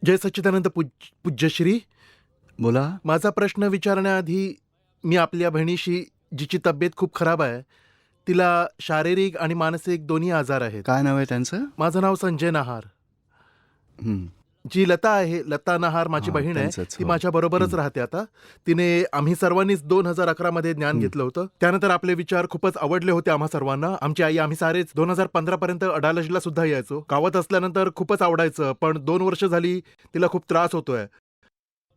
जय सच्चिदानंद पूज्यश्री. बोला. माझा प्रश्न विचारण्याआधी मी आपल्या बहिणीशी, जिची तब्येत खूप खराब आहे, तिला शारीरिक आणि मानसिक दोन्ही आजार आहेत. काय नाव आहे त्यांचं? माझं नाव संजय नहार. हं. जी लता आहे, लता नहार माझी हां, बहीण आहे, त्यांचंच. ती हो. माझ्याबरोबरच हं. राहते आता. आम्ही सर्वांनीच 2011 मध्ये ज्ञान घेतलं होतं. त्यानंतर आपले विचार खूपच आवडले होते आम्हा सर्वांना. आमची आई, आम्ही सारेच 2015 पर्यंत अडालजला सुद्धा यायचो. गावात असल्यानंतर खूपच आवडायचं, पण 2 वर्ष झाली तिला खूप त्रास होतोय.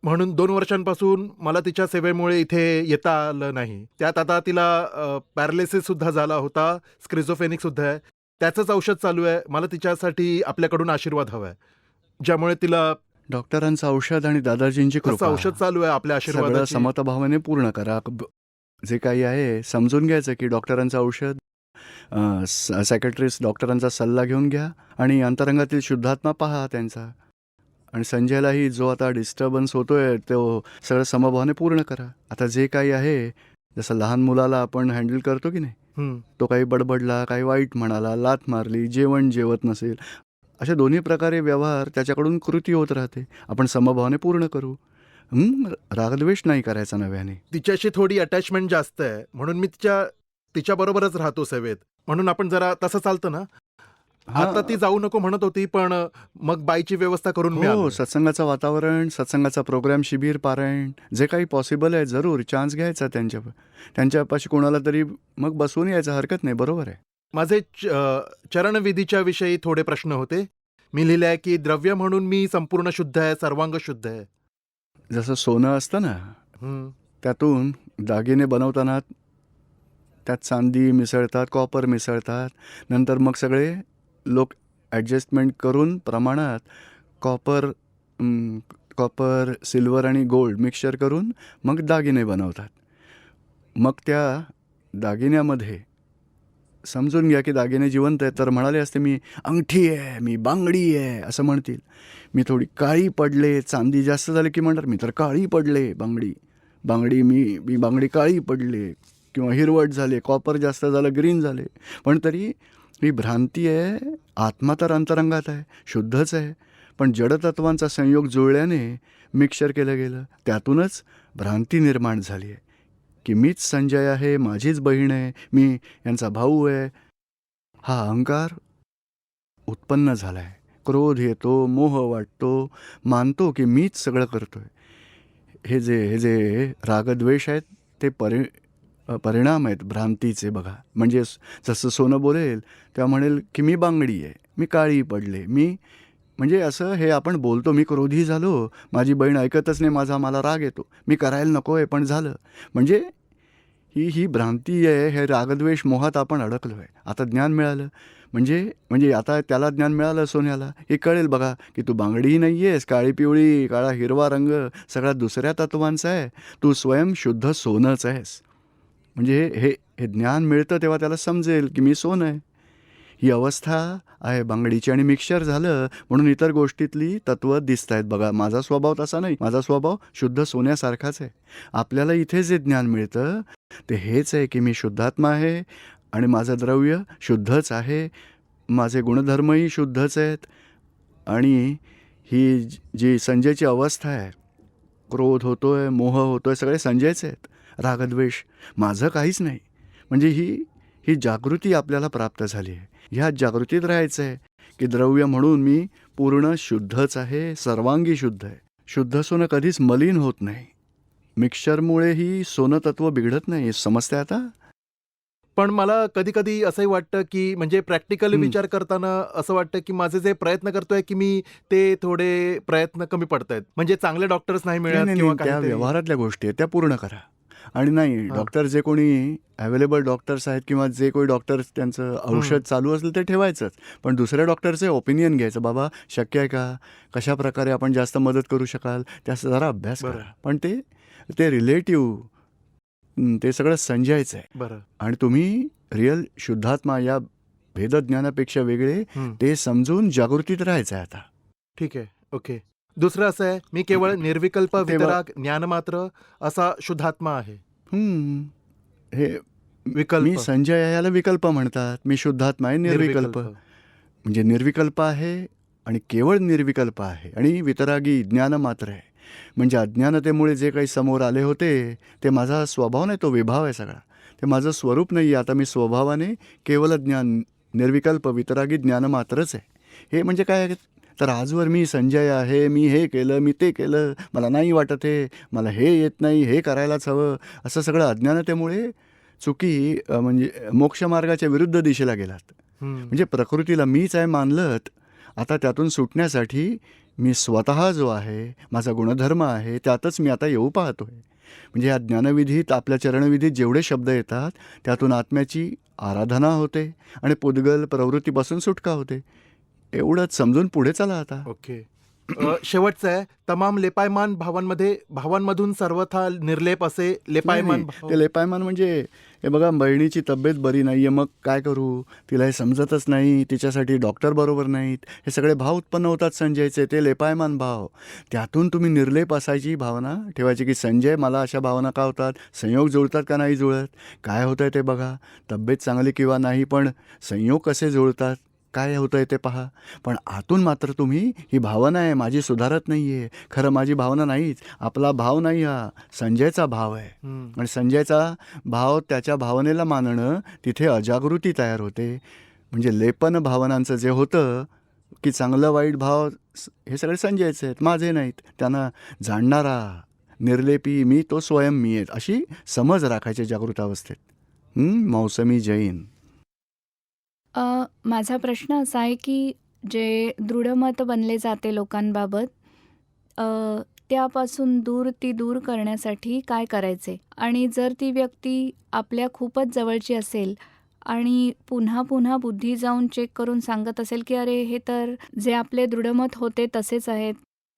म्हणून 2 वर्षांपासून मला तिच्या सेवेमुळे इथे येता आलं नाही. त्यात आता तिला पॅरालिसिस सुद्धा झाला होता, स्क्रिझोफ्रेनिक सुद्धा आहे. त्याचंच औषध चालू आहे. मला तिच्यासाठी आपल्याकडून आशीर्वाद हवा आहे, ज्यामुळे तिला डॉक्टरांचं औषध आणि दादाजींची तसं कृपा. औषध चालू आहे आपल्या सगळं आशीर्वादाची. समताभावाने पूर्ण करा. जे काही आहे समजून घ्यायचं की डॉक्टरांचं औषध, सायकॅट्रिस्ट डॉक्टरांचा सल्ला घेऊन घ्या आणि अंतरंगातील शुद्धात्मा पहा त्यांचा. आणि संजयलाही जो आता डिस्टर्बन्स होतोय तो सगळं समभावाने पूर्ण करा. आता जे काही आहे, जसं लहान मुलाला आपण हँडल करतो की नाही, हं. तो काही बडबडला, काही वाईट म्हणाला, लाथ मारली, जेवण जेवत नसेल, अशा दोन्ही प्रकारे व्यवहार त्याच्याकडून कृती होत राहते. आपण समभावाने पूर्ण करू. रागद्वेष नाही करायचा नव्याने. तिच्याशी थोडी अटॅचमेंट जास्त आहे, म्हणून मी तिच्याबरोबरच राहतो सेवेत. म्हणून आपण जरा तसं चालतं ना. आता ती जाऊ नको म्हणत होती, पण मग बाईची व्यवस्था करून मी हो, आलोय. सत्संगाचं वातावरण, सत्संगाचा प्रोग्राम, शिबिर, पारायण, जे काही पॉसिबल आहे जरूर चान्स घ्यायचा त्यांच्यापाशी कोणाला तरी मग बसवून यायचं, हरकत नाही. बरोबर आहे. माझे चरणविधीच्या विषयी थोडे प्रश्न होते. मी लिहिलंय की द्रव्य म्हणून मी संपूर्ण शुद्ध आहे, सर्वांग शुद्ध आहे. जसं सोनं असतं ना, हं. त्यातून दागिने बनवताना त्यात चांदी मिसळतात, कॉपर मिसळतात. नंतर मग सगळे लोक ॲडजस्टमेंट करून प्रमाणात कॉपर, सिल्वर आणि गोल्ड मिक्सचर करून मग दागिने बनवतात. मग त्या दागिन्यामध्ये समजून घ्या की दागिने जिवंत आहेत, तर म्हणाले असते मी अंगठी आहे, मी बांगडी आहे असं म्हणतील. मी थोडी काळी पडले, चांदी जास्त झाली की म्हणणार मी तर काळी पडले, मी बांगडी काळी पडले, किंवा हिरवट झाले, कॉपर जास्त झालं, ग्रीन झाले. पण तरी ही भ्रांती आहे. आत्मा तर अंतरंगात आहे, शुद्धच आहे, पण जडतत्वांचा संयोग जुळल्याने मिक्सचर केलं गेलं. त्यातूनच भ्रांती निर्माण झाली आहे की मीच संजय आहे, माझीच बहीण आहे, मी यांचा भाऊ आहे. हा अहंकार उत्पन्न झाला आहे. क्रोध येतो, मोह वाटतो, मानतो की मीच सगळं करतोय. हे जे रागद्वेष आहेत ते परिणाम आहेत भ्रांतीचे. बघा, म्हणजे जसं सोनं बोलेल तेव्हा म्हणेल की मी बांगडी आहे, मी काळी पडले, म्हणजे असं हे आपण बोलतो. मी क्रोधी झालो, माझी बहीण ऐकतच नाही माझा, मला राग येतो, मी करायला नको आहे पण झालं. म्हणजे ही भ्रांती आहे. हे रागद्वेष मोहात आपण अडकलो आहे. आता ज्ञान मिळालं म्हणजे आता त्याला ज्ञान मिळालं, सोन्याला हे कळेल बघा की तू बांगडीही नाही आहेस, काळी पिवळी, काळा हिरवा रंग सगळा दुसऱ्या तत्वांचा आहे, तू स्वयं शुद्ध सोनंच आहेस. म्हणजे हे ज्ञान मिळतं तेव्हा त्याला समजेल की मी सोनं आहे. ही अवस्था आहे बांगडीची. आणि मिक्सचर झालं म्हणून इतर गोष्टीतली तत्त्व दिसत आहेत. बघा, माझा स्वभाव तसा नाही, माझा स्वभाव शुद्ध सोन्यासारखाच आहे. आपल्याला इथे जे ज्ञान मिळतं ते हेच आहे की मी शुद्धात्मा आहे आणि माझं द्रव्य शुद्धच आहे, माझे गुणधर्मही शुद्धच आहेत. आणि ही जी संजयची अवस्था आहे, क्रोध होतोय, मोह होतोय, सगळे संजयचे आहेत. रागद्वेष माझं काहीच नाही. म्हणजे ही जागृती आपल्याला प्राप्त झाली आहे. ह्या जागृतीत राहायचं आहे की द्रव्य म्हणून मी पूर्ण शुद्धच आहे, सर्वांगी शुद्ध आहे. शुद्ध सोनं कधीच मलिन होत नाही. मिक्सचरमुळेही सोनं तत्व बिघडत नाही. समजते आता? पण मला कधी कधी असंही वाटतं की म्हणजे प्रॅक्टिकली विचार करताना असं वाटतं की माझे जे प्रयत्न करतोय की मी ते थोडे प्रयत्न कमी पडतायत. म्हणजे चांगले डॉक्टर्स नाही मिळत नाही, किंवा त्या काहीतरी. व्यवहारातल्या गोष्टी आहेत त्या पूर्ण करा. आणि नाही, डॉक्टर जे कोणी अवेलेबल डॉक्टर्स आहेत किंवा जे कोणी डॉक्टर्स त्यांचं औषध चालू असेल ते ठेवायचंच. पण दुसऱ्या डॉक्टरचे ओपिनियन घ्यायचं. बाबा शक्य आहे का, कशा प्रकारे आपण जास्त मदत करू शकाल, त्याचा जरा अभ्यास करा. पण ते रिलेटिव्ह ते सगळं संजयचं आहे. बरं. आणि तुम्ही रिअल शुद्धात्मा या भेदज्ञानापेक्षा वेगळे ते समजून जागृतीत राहायचं आहे आता. ठीक आहे. ओके. दुसरं असं आहे, मी केवळ निर्विकल्प वितराग ज्ञानमात्र असा शुद्धात्मा आहे. हे विकल्प. मी संजय आहे याला विकल्प म्हणतात. मी शुद्धात्मा आहे, निर्विकल्प. म्हणजे निर्विकल्प आहे आणि केवळ निर्विकल्प आहे आणि वितरागी ज्ञान मात्र आहे. म्हणजे अज्ञानतेमुळे जे काही समोर आले होते ते माझा स्वभाव नाही, तो विभाव आहे सगळा. ते माझं स्वरूप नाही आहे. आता मी स्वभावाने केवळ ज्ञान, निर्विकल्प वितरागी ज्ञान मात्रच आहे. हे म्हणजे काय आहे? तर आजवर मी संजय आहे, मी हे केलं, मी ते केलं, मला नाही वाटत आहे, मला हे येत नाही, हे करायलाच हवं, असं सगळं अज्ञानतेमुळे चुकी म्हणजे मोक्षमार्गाच्या विरुद्ध दिशेला गेलात. म्हणजे प्रकृतीला मीच आहे मानलत. आता त्यातून सुटण्यासाठी मी स्वतः जो आहे, माझा गुणधर्म आहे, त्यातच मी आता येऊ पाहतो आहे. म्हणजे या ज्ञानविधीत, आपल्या चरणविधीत जेवढे शब्द येतात त्यातून आत्म्याची आराधना होते आणि पुद्गल प्रवृत्तीपासून सुटका होते. एवढंच समजून पुढे चला आता. ओके. शेवटचं आहे, तमाम लेपायमान भावांमधून सर्वथा निर्लेप असे लेपायमान नाही, ते लेपायमान म्हणजे हे बघा, बहिणीची तब्येत बरी नाही आहे, मग काय करू, तिला हे समजतच नाही, तिच्यासाठी डॉक्टर बरोबर नाहीत, हे सगळे भाव उत्पन्न होतात संजयचे, ते लेपायमान भाव. त्यातून तुम्ही निर्लेप असायची भावना ठेवायची की संजय, मला अशा भावना का होतात, संयोग जुळतात का नाही जुळत, काय होतं आहे ते बघा, तब्येत चांगली किंवा नाही पण संयोग कसे जुळतात, काय होतं आहे ते पहा. पण आतून मात्र तुम्ही ही भावना आहे, माझी सुधारत नाही आहे, खरं माझी भावना नाहीच, आपला भाव नाही, हा संजयचा भाव आहे. आणि संजयचा भाव, त्याच्या भावनेला मानणं, तिथे अजागृती तयार होते. म्हणजे लेपन भावनांचं जे होतं की चांगलं वाईट भाव हे सगळे संजयचे आहेत, माझे नाहीत, त्यांना जाणणारा निर्लेपी मी, तो स्वयं मी आहेत, अशी समज राखायची जागृत अवस्थेत. मौसमी जैन. माझा प्रश्न असा आहे की जे दृढमत बनले जाते लोकांबाबत, अ, त्यापासून ती दूर करण्यासाठी काय करायचे? आणि जर ती व्यक्ती आपल्या खूपच जवळची असेल आणि पुन्हा पुन्हा बुद्धी जाऊन चेक करून सांगत असेल की अरे, हे तर जे आपले दृढमत होते तसेच आहेत,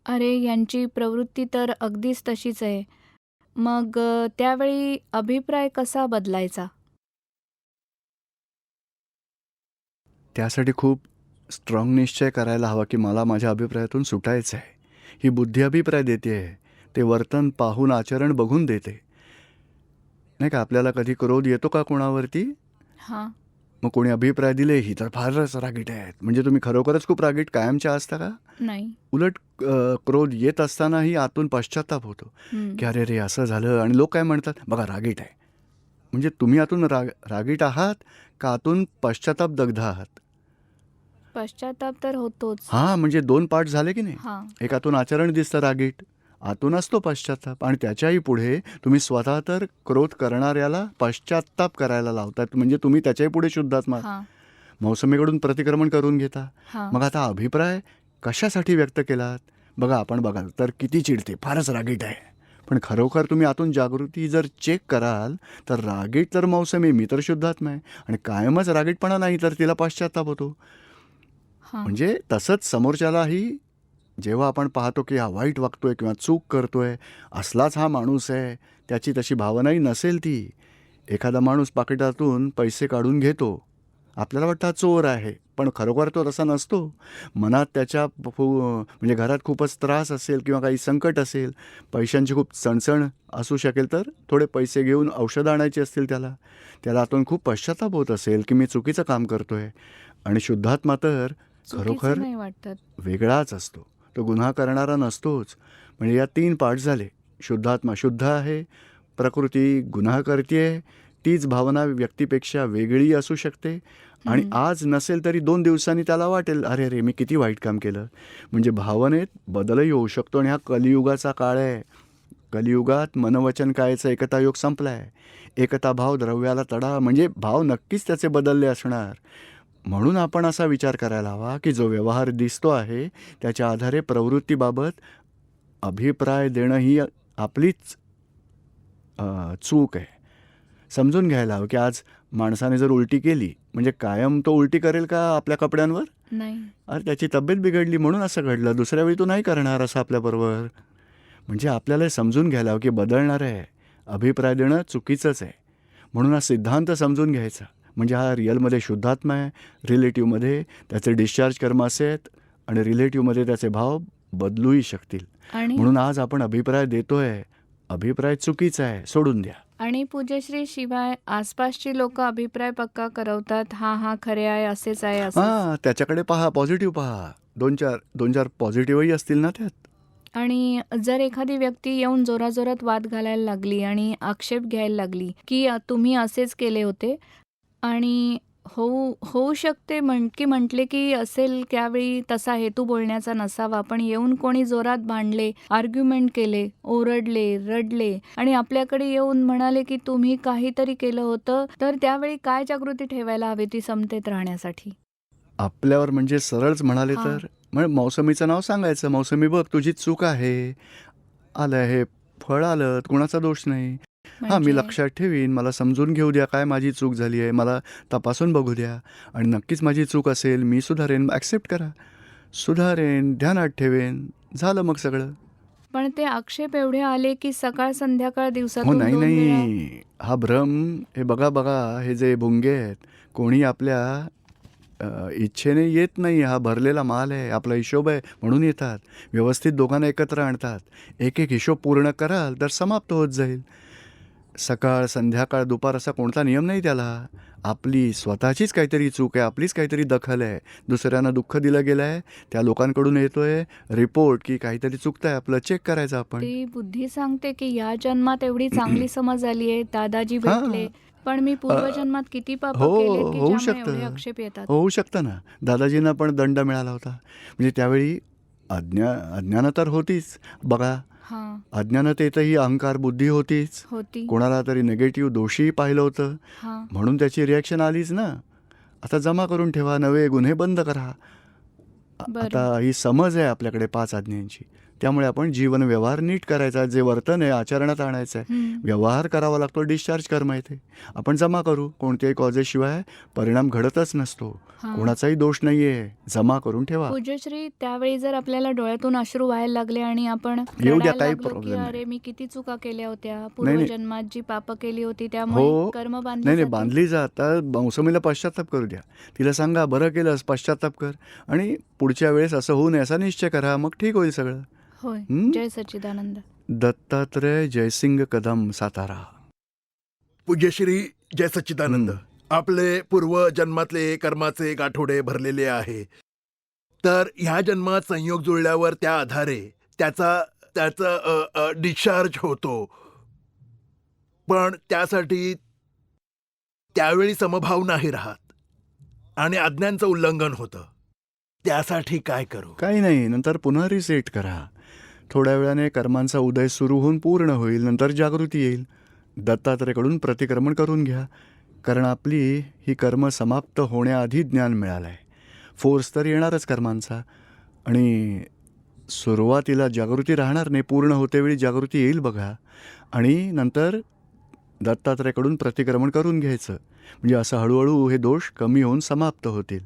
अरे यांची प्रवृत्ती तर अगदीच तशीच आहे, मग त्यावेळी अभिप्राय कसा बदलायचा? त्यासाठी खूप स्ट्रॉंग निश्चय करायला हवा की मला माझ्या अभिप्रायातून सुटायचं आहे. ही बुद्धी अभिप्राय देते आहे, ते वर्तन पाहून, आचरण बघून देते नाही का. आपल्याला कधी क्रोध येतो का कोणावरती? हां. मग कोणी अभिप्राय दिले, ही तर फारच रागीट आहेत, म्हणजे तुम्ही खरोखरच खूप रागीट कायमच्या असता का? नाही. उलट क्रोध येत असतानाही आतून पश्चाताप होतो की अरे रे, असं झालं, आणि लोक काय म्हणतात, बघा रागीट आहे. म्हणजे तुम्ही आतून रागीट आहात का आतून पश्चाताप दग्ध आहात? पश्चाताप तर होतोच. हां, म्हणजे 2 पार्ट झाले की नाही. हां. एकातून आचरण दिसतं रागीट, आतून असतो पश्चाताप, आणि त्याच्याही पुढे तुम्ही स्वतः तर क्रोध करणाऱ्याला पश्चाताप करायला लावतात, म्हणजे तुम्ही त्याच्याही पुढे शुद्धात्मा, हां. मौसमीकडून प्रतिक्रमण करून घेता. हां. मग आता अभिप्राय कशासाठी व्यक्त केलात? बघा, आपण बघाल तर किती चिडते, फारच रागीट आहे. पण खरोखर तुम्ही आतून जागृती जर चेक कराल तर रागीट तर मौसमी, मी तर शुद्धात्मा आहे, आणि कायमच रागीटपणा नाही तर तिला पश्चाताप होतो. हां. म्हणजे तसंच समोरच्यालाही जेव्हा आपण पाहतो की हा वाईट वागतोय किंवा चूक करतोय, असलाच हा माणूस आहे, त्याची तशी भावनाही नसेल ती. एखादा माणूस पाकिटातून पैसे काढून घेतो, आपल्याला वाटतं हा चोर आहे, पण खरोखर तो तसा नसतो. मनात त्याच्या म्हणजे घरात खूपच त्रास असेल किंवा काही संकट असेल, पैशांची खूप चणचण असू शकेल, तर थोडे पैसे घेऊन औषधं आणायची असतील त्याला आतून खूप पश्चाताप होत असेल की मी चुकीचं काम करतोय. आणि शुद्धात्मा तर खरोखर चुकीचं नाही वाटत. वेगळाच असतो, तो गुन्हा करणारा नसतोच. म्हणजे या 3 पार्ट झाले. शुद्धात्मा शुद्ध आहे, प्रकृती गुन्हा करते, तीच भावना व्यक्तीपेक्षा वेगळी असू शकते, आणि आज नसेल तरी 2 दिवसांनी त्याला वाटेल, अरे रे, मी किती वाईट काम केलं. म्हणजे भावनेत बदलही होऊ शकतो. आणि हा कलियुगाचा काळ आहे. कलियुगात मनवचन कायचा एकता योग संपला आहे. एकता भाव द्रव्याला तडा, म्हणजे भाव नक्कीच त्याचे बदलले असणार. म्हणून आपण असा विचार करायला हवा की जो व्यवहार दिसतो आहे त्याच्या आधारे प्रवृत्तीबाबत अभिप्राय देणं ही आपलीच चूक आहे. समजून घ्यायला हवं की आज माणसाने जर उलटी केली, म्हणजे कायम तो उलटी करेल का आपल्या कपड्यांवर? नाही. अरे, त्याची तब्येत बिघडली म्हणून असं घडलं, दुसऱ्या वेळी तो नाही करणार असं आपल्याबरोबर. म्हणजे आपल्याला हे समजून घ्यायला हवं की बदलणार आहे, अभिप्राय देणं चुकीचंच आहे. म्हणून हा सिद्धांत समजून घ्यायचा. म्हणजे हा रिअलमध्ये शुद्धात्मा आहे, रिलेटिव्हमध्ये त्याचे डिस्चार्ज कर्म असेल, आणि रिलेटिव्हमध्ये त्याचे भाव बदलूही शकतील. आणि म्हणून आज आपण अभिप्राय देतोय, अभिप्राय चुकीचा आहे, सोडून द्या. आणि पूज्यश्री, शिवाय आसपासची लोक अभिप्राय पक्का करवतात, हा खरे आहे, असेच आहे, असं. हां, त्याच्याकडे पहा, पॉझिटिव्ह पहा. दोन चार पॉझिटिव्हही असतील ना त्यात. आणि जर एखादी व्यक्ती येऊन जोराजोरात वाद घालायला लागली आणि आक्षेप घ्यायला लागली, की तुम्ही असेच केले होते आणि होऊ शकते की म्हटले की असेल त्यावेळी तसा हेतू बोलण्याचा नसावा, पण येऊन कोणी जोरात भांडले, आर्ग्युमेंट केले, ओरडले, रडले आणि आपल्याकडे येऊन म्हणाले की तुम्ही काहीतरी केलं होतं, तर त्यावेळी काय जागृती ठेवायला हवी ती समतेत राहण्यासाठी? आपल्यावर म्हणजे सरळच म्हणाले हां. तर मग मौसमीचं नाव सांगायचं, मौसमी बघ तुझी चूक आहे, आलं हे फळ आलं, कुणाचा दोष नाही. हां, मी म्हणजे लक्षात ठेवीन, मला समजून घेऊ द्या काय माझी चूक झाली आहे, मला तपासून बघू द्या आणि नक्कीच माझी चूक असेल, मी सुधारेन, ॲक्सेप्ट करा. सुधारेन, ध्यानात ठेवेन, झालं मग सगळं. पण ते आक्षेप एवढे आले की सकाळ संध्याकाळ हो, दिवसातून नाही, 2 वेळा. नाही. हा भ्रम हे बघा, हे जे भुंगे आहेत, कोणी आपल्या इच्छेने येत नाही. हा भरलेला माल आहे, आपला हिशोब आहे म्हणून येतात. व्यवस्थित दोघांना एकत्र आणतात. एक हिशोब पूर्ण कराल तर समाप्त होत जाईल. सकाळ, संध्याकाळ, दुपार असा कोणता नियम नाही त्याला. आपली स्वतःचीच काहीतरी चूक आहे, आपलीच काहीतरी दखल आहे. दुसऱ्यांना दुःख दिलं गेलं आहे, त्या लोकांकडून येतोय रिपोर्ट की काहीतरी चुकतं आहे, आपलं चेक करायचं आपण. ती बुद्धी सांगते की या जन्मात एवढी चांगली समज आली आहे, दादाजी भेटले, हां. पण मी अ, पूर्वजन्मात किती पापं हो, केलेत की होऊ ज्यामुळे एवढे शकतं. आक्षेप येतात. होऊ शकतं ना. दादाजींना पण दंड मिळाला होता. म्हणजे त्यावेळी अज्ञानं तर होतीच. बघा, हां, अज्ञानतेतही अहंकार बुद्धी होतीच. होती. कोणाला तरी निगेटिव्ह दोषीही पाहिलं होतं. हां, म्हणून त्याची रिॲक्शन आलीच ना. आता जमा करून ठेवा, नवे गुन्हे बंद करा. बरं. आता ही समज आहे आपल्याकडे 5 आज्ञांची. त्यामुळे आपण जीवन व्यवहार नीट करायचा. जे वर्तन आहे आचरणात आणायचं आहे. हं, व्यवहार करावा लागतो, डिस्चार्ज कर्म आहे ते. आपण जमा करू. कोणत्याही कॉजेसशिवाय परिणाम घडतच नसतो. हां. कोणाचाही दोष नाही आहे. जमा करून ठेवा. पूज्यश्री, त्यावेळी जर आपल्याला डोळ्यातून अश्रू व्हायला लागले आणि आपण येऊ द्या, रडायला काही लागलो की प्रॉब्लेम नाही. अरे मी किती चुका केल्या होत्या, नाही. पूर्वजन्मात जी पापं केली होती त्यामुळे हो. कर्म बांधली नाही, जाते. बांधली जा. आता मौसमीला पश्चाताप करू द्या. तिला सांगा बरं केलंस, पश्चाताप कर आणि पुढच्या वेळेस असं होऊ नये असा निश्चय करा. मग ठीक होईल सगळं. होय. हं? जय सच्चिदानंद. दत्तात्रय जयसिंग कदम, सातारा. पूज्यश्री जय सच्चिदानंद. हं. आपले पूर्वजन्मातले कर्माचे गाठोडे भरलेले आहे, तर ह्या जन्मात संयोग जुळल्यावर त्या आधारे त्याचा डिस्चार्ज होतो. पण त्यासाठी त्यावेळी समभाव नाही राहत आणि आज्ञांचं उल्लंघन होतं. त्यासाठी काय करू? काही नाही, नंतर पुन्हा रिसेट करा. थोड्या वेळाने कर्मांचा उदय सुरू होऊन पूर्ण होईल, नंतर जागृती येईल. दत्तात्रयाकडून प्रतिक्रमण करून घ्या, कारण आपली ही कर्म समाप्त होण्याआधी ज्ञान मिळालं आहे. फोर्स तर येणारच कर्मांचा आणि सुरुवातीला जागृती राहणार नाही, पूर्ण होतेवेळी जागृती येईल बघा. आणि नंतर दत्तात्रयाकडून प्रतिक्रमण करून घ्यायचं, म्हणजे असं हळूहळू हे दोष कमी होऊन समाप्त होतील.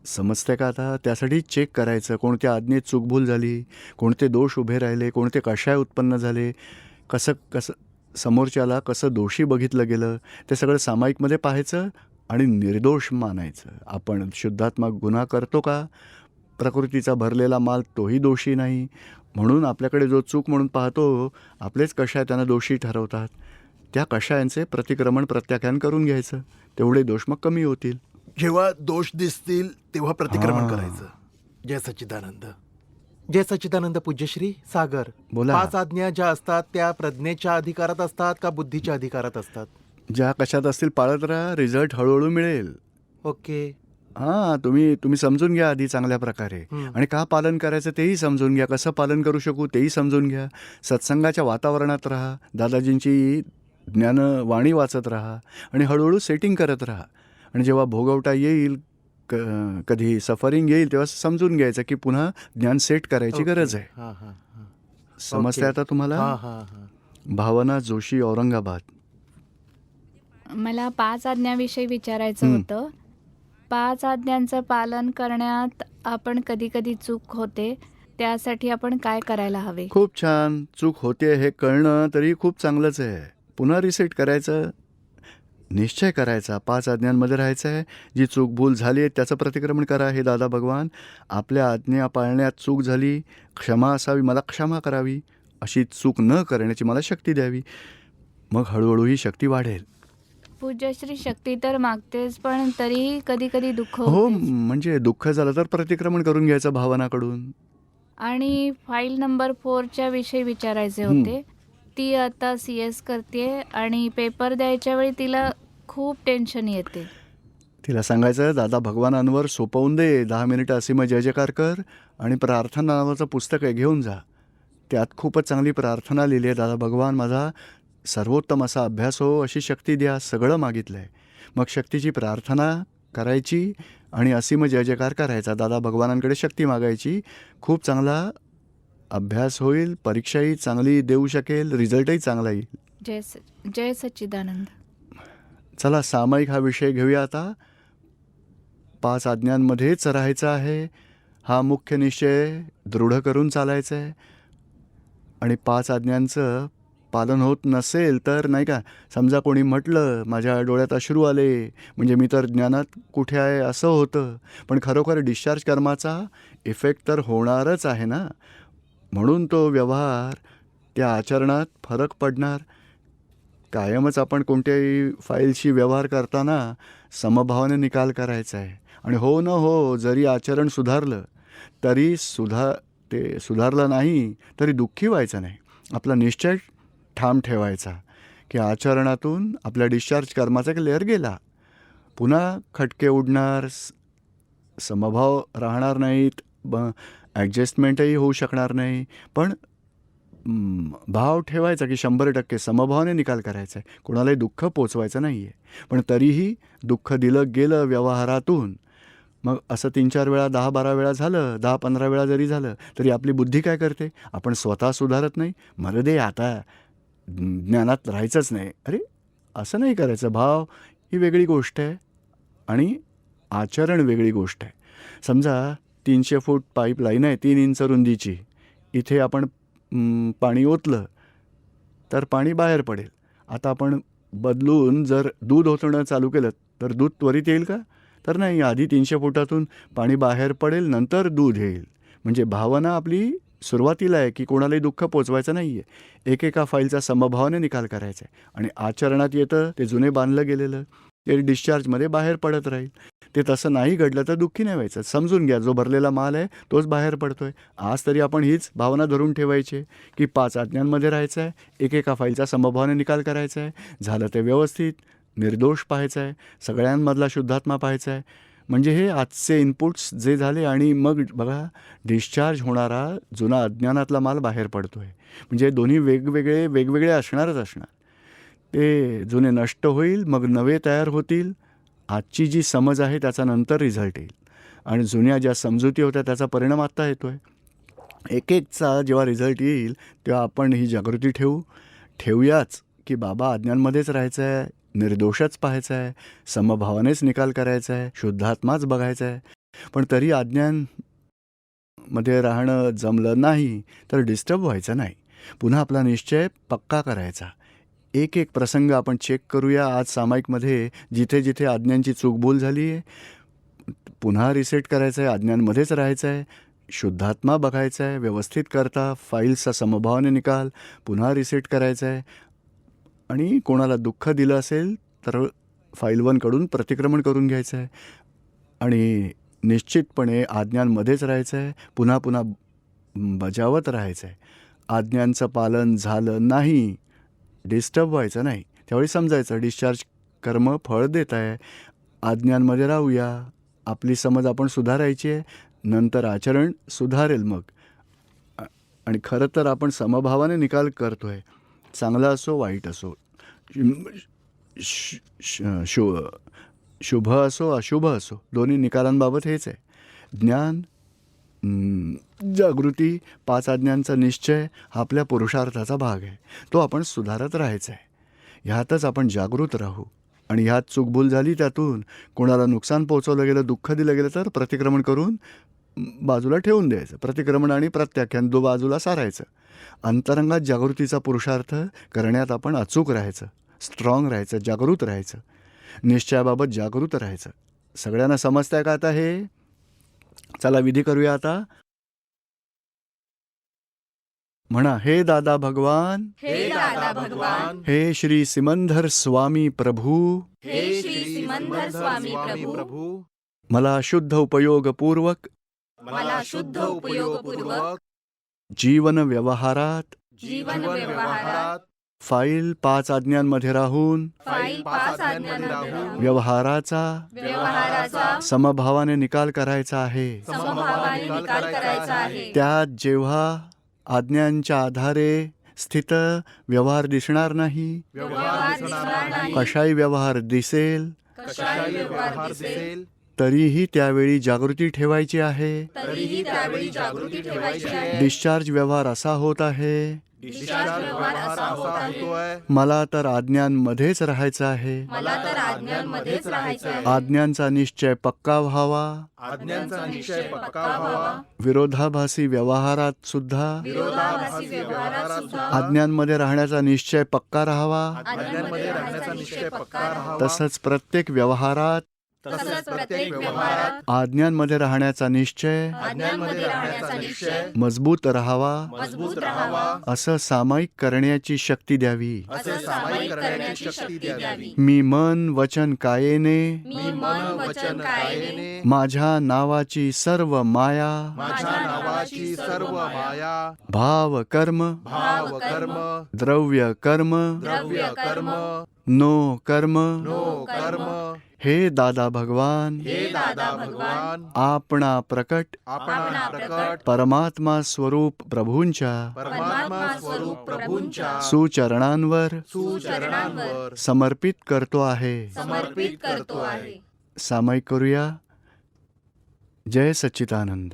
समजते का आता? त्यासाठी चेक करायचं, कोणत्या आज्ञेत चूकभूल झाली, कोणते दोष उभे राहिले, कोणते कषाय उत्पन्न झाले, कसं समोरच्याला कसं दोषी बघितलं गेलं, ते सगळं सामायिकमध्ये पाहायचं आणि निर्दोष मानायचं. आपण शुद्धात्मा गुन्हा करतो का? प्रकृतीचा भरलेला माल तोही दोषी नाही. म्हणून आपल्याकडे जो चूक म्हणून पाहतो, आपलेच कषाय त्यांना दोषी ठरवतात. त्या कषायांचे प्रतिक्रमण प्रत्याख्यान करून घ्यायचं, तेवढे दोष मग कमी होतील. जेव्हा दोष दिसतील तेव्हा प्रतिक्रमण हां. करायचं. जय सच्चिदानंद. जय सच्चिदानंद. पूज्यश्री सागर, बोला. 5 आज्ञा ज्या असतात त्या प्रज्ञेच्या अधिकारात असतात का बुद्धीच्या अधिकारात असतात? ज्या कशात असतील पाळत राहा, रिझल्ट हळूहळू मिळेल. ओके. हां, तुम्ही समजून घ्या आधी चांगल्या प्रकारे हं. आणि का पालन करायचं तेही समजून घ्या, कसं पालन करू शकू तेही समजून घ्या. सत्संगाच्या वातावरणात राहा, दादाजींची ज्ञानवाणी वाचत राहा आणि हळूहळू सेटिंग करत राहा. आणि जेव्हा भोगवटा येईल, कधी सफरिंग येईल, तेव्हा समजून घ्यायचं की पुन्हा ज्ञान सेट करायची ओके. गरज आहे. हां, हां, हां. समजतंय ओके. आता तुम्हाला? हां, हां, हां. भावना जोशी, औरंगाबाद. मला 5 आज्ञाविषयी विचारायचं हं. होतं. 5 आज्ञांचं पालन करण्यात आपण कधी-कधी चूक होते. त्यासाठी आपण काय करायला हवे? खूप छान. चूक होते हे कळणं तरी खूप चांगलंच आहे. पुन्हा रिसेट करायचं, निश्चय करायचा, 5 आज्ञांमध्ये राहायचं आहे. जी चूक भूल झाली आहे त्याचं प्रतिक्रमण करा. हे दादा भगवान, आपल्या आज्ञा पाळण्यात चूक झाली, क्षमा असावी, मला क्षमा करावी, अशी चूक न करण्याची मला शक्ती द्यावी. मग हळूहळू ही शक्ती वाढेल. पूज्यश्री, शक्ती तर मागतेच, पण तरीही कधी-कधी दुःख हो, होतेच. म्हणजे दुःख झालं तर प्रतिक्रमण करून घ्यायचं भावनाकडून. आणि फाईल नंबर 4च्या विषयी विचारायचे हं. होते. ती आता CS करतीये आणि पेपर द्यायच्या वेळी तिला खूप टेन्शन येते. तिला सांगायचं, दादा भगवानांवर सोपवून दे, 10 मिनिटं असीम जय जयकार कर आणि प्रार्थना नावाचं पुस्तक आहे, घेऊन जा. त्यात खूपच चांगली प्रार्थना लिहिली आहे. दादा भगवान, माझा सर्वोत्तम असा अभ्यास हो, अशी शक्ती द्या, सगळं मागितलं आहे. मग शक्तीची प्रार्थना करायची आणि असीम जय जयकार करायचा. दादा भगवानांकडे शक्ती मागायची. खूप चांगला अभ्यास होईल, परीक्षाही चांगली देऊ शकेल, रिझल्टही चांगला येईल. जय स जय सच्चिदानंद. चला, सामायिक हा विषय घेऊया आता. 5 आज्ञांमध्येच राहायचं आहे, हा मुख्य निश्चय दृढ करून चालायचं आहे. आणि 5 आज्ञांचं पालन होत नसेल तर, नाही का, समजा कोणी म्हटलं माझ्या डोळ्यात अश्रू आले म्हणजे मी तर ज्ञानात कुठे आहे असं होतं, पण खरोखर डिस्चार्ज कर्माचा इफेक्ट तर होणारच आहे ना. म्हणून तो व्यवहार, त्या आचरणात फरक पडणार. कायमच आपण कोणत्याही फाईलशी व्यवहार करताना समभावाने निकाल करायचा आहे. आणि हो न हो, जरी आचरण सुधारलं तरी ते सुधारलं नाही तरी दुःखी व्हायचं नाही. आपला निश्चय ठाम ठेवायचा की आचरणातून आपल्या डिस्चार्ज कर्माचा एक लेअर गेला, पुन्हा खटके उडणार, समभाव राहणार नाहीत, ॲडजस्टमेंटही होऊ शकणार नाही. पण भाव ठेवायचा की 100% समभावाने निकाल करायचा आहे, कोणालाही दुःख पोचवायचं नाही आहे. पण तरीही दुःख दिलं गेलं व्यवहारातून, मग असं 3-4 वेळा, 10-12 वेळा झालं, 10-15 वेळा जरी झालं तरी आपली बुद्धी काय करते, आपण स्वतः सुधारत नाही. मरू दे, आता ज्ञानात राहायचंच नाही. अरे, असं नाही करायचं. भाव ही वेगळी गोष्ट आहे आणि आचरण वेगळी गोष्ट आहे. समजा 300 फूट पाईपलाईन आहे, 3 इंच रुंदीची. इथे आपण पाणी ओतलं तर पाणी बाहेर पडेल. आता आपण बदलून जर दूध ओतणं चालू केलं तर दूध त्वरित येईल का? तर नाही. आधी 300 फुटातून पाणी बाहेर पडेल, नंतर दूध येईल. म्हणजे भावना आपली सुरुवातीला आहे की कोणालाही दुःख पोचवायचं नाही आहे, एकेका फाईलचा समभावाने निकाल करायचा आहे. आणि आचरणात येतं ते जुने बांधलं गेलेलं, ते डिस्चार्जमध्ये बाहेर पडत राहील. ते तसं नाही घडलं तर दुःखी नाही व्हायचं. समजून घ्या, जो भरलेला माल आहे तोच बाहेर पडतोय. आज तरी आपण हीच भावना धरून ठेवायची की 5 आज्ञांमध्ये राहायचं आहे, एकेका फाईलचा समभावाने निकाल करायचा आहे, झालं ते व्यवस्थित, निर्दोष पाहायचं आहे, सगळ्यांमधला शुद्धात्मा पाहायचा आहे. म्हणजे हे आजचे इनपुट्स जे झाले, आणि मग बघा, डिस्चार्ज होणारा जुना अज्ञानातला माल बाहेर पडतो आहे. म्हणजे दोन्ही वेगवेगळे असणारच असणार. ते जुने नष्ट होईल, मग नवे तयार होतील. आजची जी समज आहे त्याचा नंतर रिझल्ट येईल, आणि जुन्या ज्या समजुती होत्या त्याचा परिणाम आत्ता येतो आहे. एक-एकचा जेव्हा रिझल्ट येईल तेव्हा आपण ही जागृती ठेवूयाच की बाबा, अज्ञानमध्येच राहायचं आहे, निर्दोषच पाहायचं आहे, समभावानेच निकाल करायचा आहे, शुद्धात्माच बघायचा आहे. पण तरी अज्ञानमध्ये राहणं जमलं नाही तर डिस्टर्ब व्हायचं नाही. पुन्हा आपला निश्चय पक्का करायचा. एक प्रसंग आपण चेक करूया आज सामायिकमध्ये, जिथे जिथे आज्ञांची चूकभूल झाली आहे. पुन्हा रिसेट करायचं आहे, आज्ञांमध्येच राहायचं आहे, शुद्धात्मा बघायचा आहे, व्यवस्थित करता फाईल्सचा समभावाने निकाल पुन्हा रिसेट करायचा आहे. आणि कोणाला दुःख दिलं असेल तर फाईल 1कडून प्रतिक्रमण करून घ्यायचं आहे. आणि निश्चितपणे आज्ञांमध्येच राहायचं आहे, पुन्हा पुन्हा बजावत राहायचं आहे. आज्ञांचं पालन झालं नाही, डिस्टर्ब व्हायचं नाही. त्यावेळी समजायचं डिस्चार्ज कर्म फळ देत आहे. आज्ञांमध्ये राहूया, आपली समज आपण सुधारायची आहे, नंतर आचरण सुधारेल मग. आणि खरं तर आपण समभावाने निकाल करतो आहे, चांगला असो वाईट असो, शुभ असो अशुभ असो, दोन्ही निकालांबाबत हेच आहे. ज्ञान, जागृती, 5 आज्ञांचा निश्चय हा आपल्या पुरुषार्थाचा भाग आहे. तो आपण सुधारत राहायचा आहे. ह्यातच आपण जागृत राहू. आणि ह्यात चूकभूल झाली, त्यातून कोणाला नुकसान पोचवलं गेलं, दुःख दिलं गेलं तर प्रतिक्रमण करून बाजूला ठेवून द्यायचं. प्रतिक्रमण आणि प्रत्याख्यान बाजूला सारायचं. अंतरंगात जागृतीचा पुरुषार्थ करण्यात आपण अचूक राहायचं, स्ट्रॉंग राहायचं, जागृत राहायचं, निश्चयाबाबत जागृत राहायचं. सगळ्यांना समजतंय का आता हे? चला विधी करूया आता. म्हणा, हे दादा भगवान, हे दादा भगवान, हे श्री सिमंदर स्वामी प्रभू, हे श्री सिमंदर स्वामी प्रभू, मला शुद्ध उपयोगपूर्वक मला शुद्ध उपयोगपूर्वक जीवन व्यवहारात जीवन व्यवहारात फाईल 5 आज्ञांमध्ये राहून फाईल 5 आज्ञांमध्ये राहून व्यवहाराचा समभावाने निकाल करायचा आहे. समभावाने निकाल करायचा आहे. त्यात जेव्हा आज्ञांच्या आधारे स्थित व्यवहार दिसणार नाही, व्यवहार दिसणार नाही, कशाही व्यवहार दिसेल कशाही व्यवहार दिसेल, तरीही त्यावेळी जागृती ठेवायची आहे. तरीही त्यावेळी जागृती ठेवायची आहे. डिस्चार्ज व्यवहार असा होत आहे, डिस्चार्ज व्यवहार असा होत आहे. मला तर आज्ञांमध्येच राहायचं आहे. मला तर आज्ञांमध्येच राहायचं आहे. आज्ञांचा निश्चय पक्का व्हावा. आज्ञांचा निश्चय पक्का व्हावा. विरोधाभासी व्यवहारात सुद्धा विरोधाभासी व्यवहारात सुद्धा आज्ञांमध्ये राहण्याचा निश्चय पक्का राहावा. आज्ञांमध्ये राहण्याचा निश्चय पक्का राहावा. तसंच प्रत्येक व्यवहारात तसंच प्रत्येक व्यवहारात आज्ञांमध्ये राहण्याचा निश्चय आज्ञांमध्ये राहण्याचा निश्चय मजबूत राहावा. मजबूत राहावा. असं सामायिक करण्याची शक्ती द्यावी. असं सामायिक करण्याची शक्ती द्यावी. मी मन वचन कायेने मी मन वचन कायेने माझ्या नावाची सर्व माया माझ्या नावाची सर्व माया भाव कर्म भाव कर्म द्रव्य कर्म द्रव्य कर्म नो कर्म नो कर्म हे दादा भगवान हे दादा भगवान आपणा प्रकट आपणा प्रकट परमात्मा स्वरूप प्रभूंच्या परमात्मा स्वरूप प्रभूंच्या सुचरणांवर सुचरणांवर समर्पित करतो आहे. समर्पित करतो आहे. सामायिक करूया. जय सच्चिदानंद.